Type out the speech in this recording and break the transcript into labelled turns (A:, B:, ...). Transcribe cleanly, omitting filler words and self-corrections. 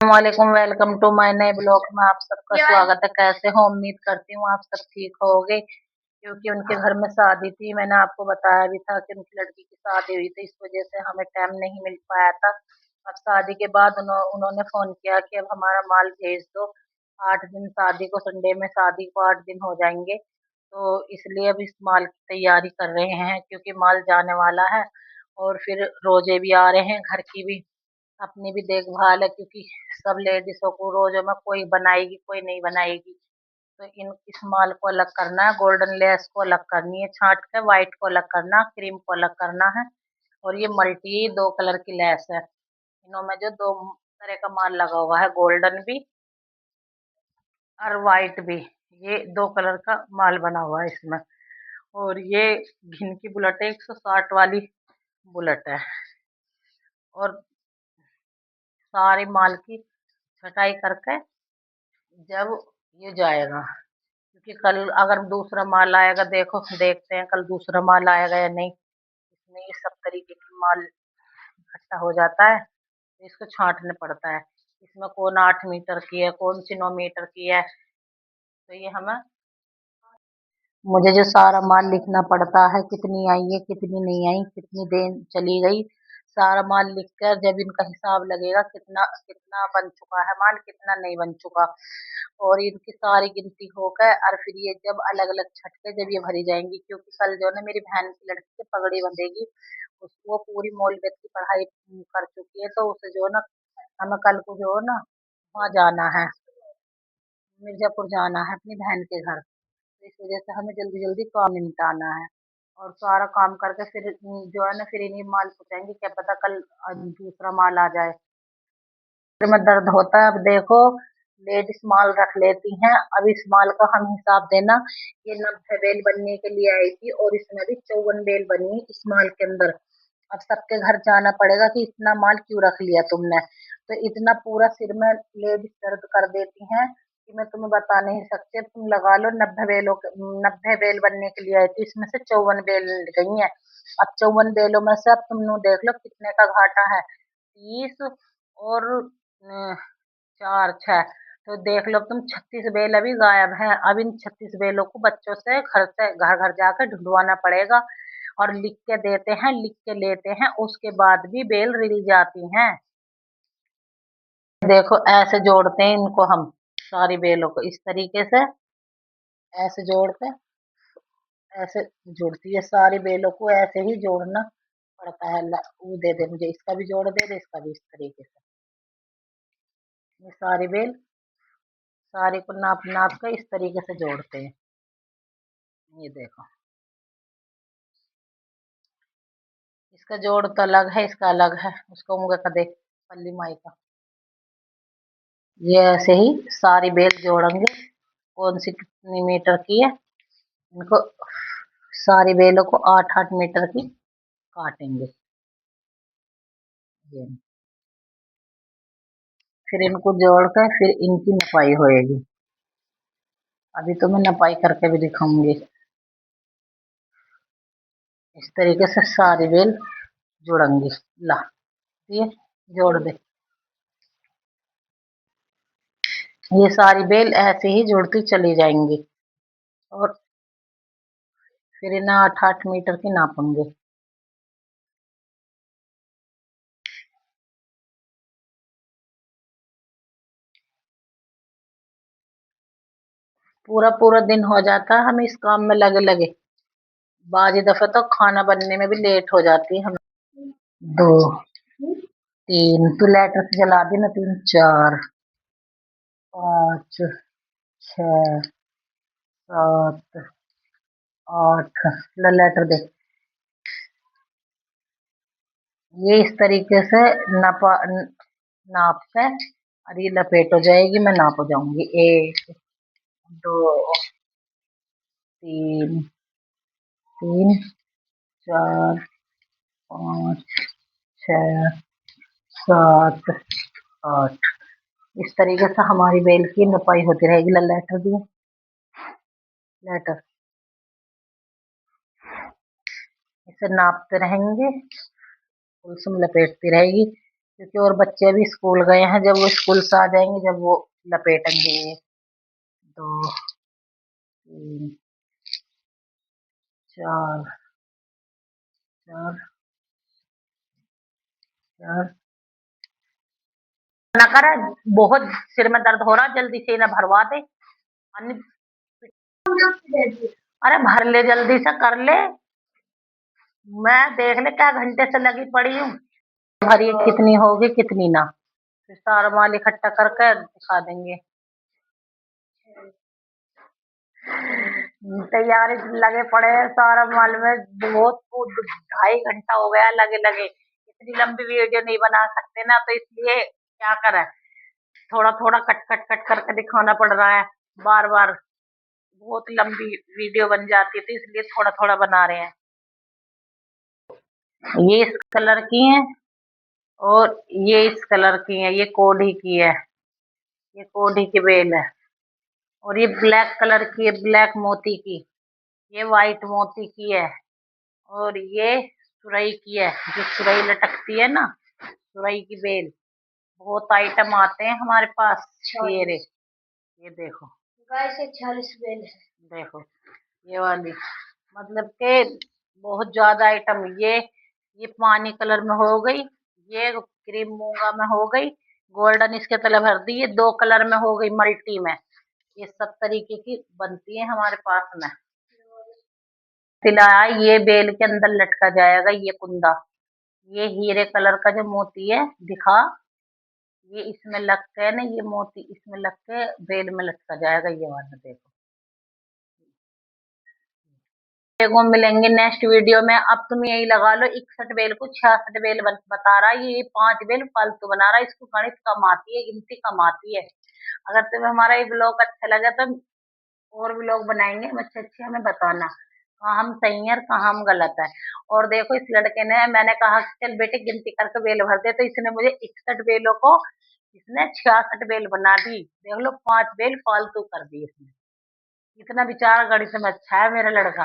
A: अस्सलामुअलैकुम, welcome to my नए blog में आप सबका स्वागत है। कैसे हो? उम्मीद करती हूँ आप सब ठीक होगे। क्योंकि उनके घर में शादी थी, मैंने आपको बताया भी था कि उनकी लड़की की शादी हुई थी, इस वजह से हमें टाइम नहीं मिल पाया था। अब शादी के बाद उन्होंने फोन किया कि अब हमारा माल भेज दो। 8 दिन शादी को, संडे में शादी को 8 दिन हो जाएंगे, तो इसलिए अब इस माल की तैयारी कर रहे हैं क्योंकि माल जाने वाला है। और फिर रोजे भी आ रहे हैं, घर की भी अपनी भी देखभाल है क्योंकि सब लेडीजों को रोजों में कोई बनाएगी कोई नहीं बनाएगी। तो इन इस माल को अलग करना है, गोल्डन लेस को अलग करनी है छांट के, व्हाइट को अलग करना, क्रीम को अलग करना है। और ये मल्टी 2 कलर की लेस है, इनों में जो 2 तरह का माल लगा हुआ है, गोल्डन भी और व्हाइट भी। ये 2 कलर का माल बना हुआ है इसमें। और ये घिन की बुलेट है, 160 वाली बुलेट है। और सारे माल की छटाई करके जब ये जाएगा, क्योंकि कल अगर दूसरा माल आएगा, देखो देखते हैं कल दूसरा माल आएगा या नहीं। इसमें ये सब तरीके की माल इकट्ठा हो जाता है, तो इसको छांटने पड़ता है। इसमें कौन 8 मीटर की है, कौन सी 9 मीटर की है, तो ये हमें मुझे जो सारा माल लिखना पड़ता है, कितनी आई है कितनी नहीं आई, कितनी देर चली गई, सारा माल लिख कर जब इनका हिसाब लगेगा कितना कितना बन चुका है माल, कितना नहीं बन चुका। और इनकी सारी गिनती होकर और फिर ये जब अलग अलग छटके जब ये भरी जाएंगी, क्योंकि कल जो है ना मेरी बहन की लड़की की पगड़ी बंधेगी। उसको पूरी मौलवियत की पढ़ाई कर चुकी है, तो उसे जो है ना हमें कल को जो है ना वहाँ जाना है, मिर्जापुर जाना है अपनी बहन के घर। तो इस वजह से हमें जल्दी जल्दी काम निपटाना है। और सारा काम करके फिर जो है ना फिर इन्हीं माल पहुंचाएंगे, क्या पता कल दूसरा माल आ जाए। सिर में दर्द होता है। अब देखो लेडीज माल रख लेती हैं, अब इस माल का हम हिसाब देना। ये 90 बेल बनने के लिए आई थी और इसमें भी 54 बेल बनी इस माल के अंदर। अब सबके घर जाना पड़ेगा कि इतना माल क्यों रख लिया तुमने। तो इतना पूरा सिर में लेडीज दर्द कर देती हैं कि मैं तुम्हें बता नहीं सकती। अब तुम लगा लो 90 बेलों 90 बेल बनने के लिए आई थी, इसमें से 54 बेल गई हैं। अब 54 बेलों में से अब तुम देख लो कितने का घाटा है। 30 और 4 6, तो देख लो तुम 36 बेल अभी गायब हैं। अब इन 36 बेलों को बच्चों से घर घर जाकर ढूंढवाना पड़ेगा। और लिख के देते हैं, लिख के लेते हैं, उसके बाद भी बेल रिल जाती हैं। देखो ऐसे जोड़ते हैं इनको हम, सारी बेलों को इस तरीके से ऐसे जोड़ते, ऐसे जुड़ती है सारी बेलों को, ऐसे ही जोड़ना पड़ता है। वो दे दे मुझे, इसका भी जोड़ दे दे, इसका भी इस तरीके से। ये सारी बेल सारी को नाप नाप कर इस तरीके से जोड़ते हैं। ये देखो इसका जोड़ तो अलग है, इसका अलग है, उसको उंगली का देख, पल्ली माई का। ये ऐसे ही सारी बेल जोड़ेंगे, कौन सी कितनी मीटर की है। इनको सारी बेलों को 8 8 मीटर की काटेंगे। ये फिर इनको जोड़कर फिर इनकी नपाई होएगी। अभी तो मैं नपाई करके भी दिखाऊंगी। इस तरीके से सारी बेल जोड़ेंगी। ला ये जोड़ दे। ये सारी बेल ऐसे ही जुड़ती चली जाएंगी। और फिर इन्हें 8 8 मीटर की नापेंगे। पूरा पूरा दिन हो जाता है हमें इस काम में लगे लगे। बाजी दफा तो खाना बनने में भी लेट हो जाती है हमें। 2 3, तू लाइटर से जला दी ना। 3 4 5 6 7 8, लाइटर दे। ये इस तरीके से नाप से और ये लपेट हो जाएगी, मैं नाप हो जाऊंगी। 1 2 3 3 4 5 6 7 8। इस तरीके से हमारी बेल की नपाई होती रहेगी। लेटर दिए, लेटर इसे नापते रहेंगे, उसमें लपेटती रहेगी। क्योंकि और बच्चे भी स्कूल गए हैं, जब वो स्कूल से आ जाएंगे जब वो लपेटेंगे ये। दो, तीन, चार, चार, चार। ना करे, बहुत सिर में दर्द हो रहा, जल्दी से इन्हें भरवा दे। अरे भर ले, जल्दी से कर ले। मैं देख ले क्या घंटे से लगी पड़ी हूँ। भरी कितनी होगी कितनी ना, फिर सारा माल इकट्ठा करके दिखा देंगे। तैयारी लगे पड़े हैं सारा माल में, बहुत 2.5 घंटा हो गया लगे लगे। इतनी लंबी वीडियो नहीं बना सकते ना, तो इसलिए क्या करें, थोड़ा थोड़ा कट कट कट करके दिखाना पड़ रहा है बार बार। बहुत लंबी वीडियो बन जाती है, तो इसलिए थोड़ा थोड़ा बना रहे हैं। ये इस कलर की है, और ये इस कलर की है, ये कोढ़ी की है, ये कोढ़ी की बेल है। और ये ब्लैक कलर की है, ब्लैक मोती की। ये व्हाइट मोती की है। और ये सुरई की है, जो सुरई लटकती है ना, सुरई की बेल। बहुत आइटम आते हैं हमारे पास। ये रे, ये देखो गाय से 40 बेल है। देखो ये वाली, मतलब के बहुत ज्यादा आइटम। ये पानी कलर में हो गई, ये क्रीम मूंगा में हो गई, गोल्डन इसके तले भर दी, ये 2 कलर में हो गई मल्टी में। ये सब तरीके की बनती है हमारे पास में। सिलाया ये बेल के अंदर लटका जाएगा, ये कुंदा। ये हीरे कलर का जो मोती है दिखा, ये इसमें लग के ना, ये मोती इसमें लग के बेल में लटका जाएगा, ये वाला देखो। देखो मिलेंगे नेक्स्ट वीडियो में। अब तुम यही लगा लो, 61 बेल को 66 बेल बता रहा है, ये 5 बेल फालतू बना रहा है। इसको गणित कम आती है, गिनती कम आती है। अगर तुम्हें हमारा ये ब्लॉग अच्छा लगा तो और भी लोग बनाएंगे हम अच्छे अच्छे, हमें बताना कहाँ हम सही है और कहाँ हम गलत है। और देखो इस लड़के ने, मैंने कहा कि चल बेटे गिनती करके बेल भर दे, तो इसने मुझे 61 बेलों को इसने 66 बेल बना दी। देख लो 5 बेल फालतू कर दी इसने। इतना बेचारा गणित में अच्छा है मेरा लड़का।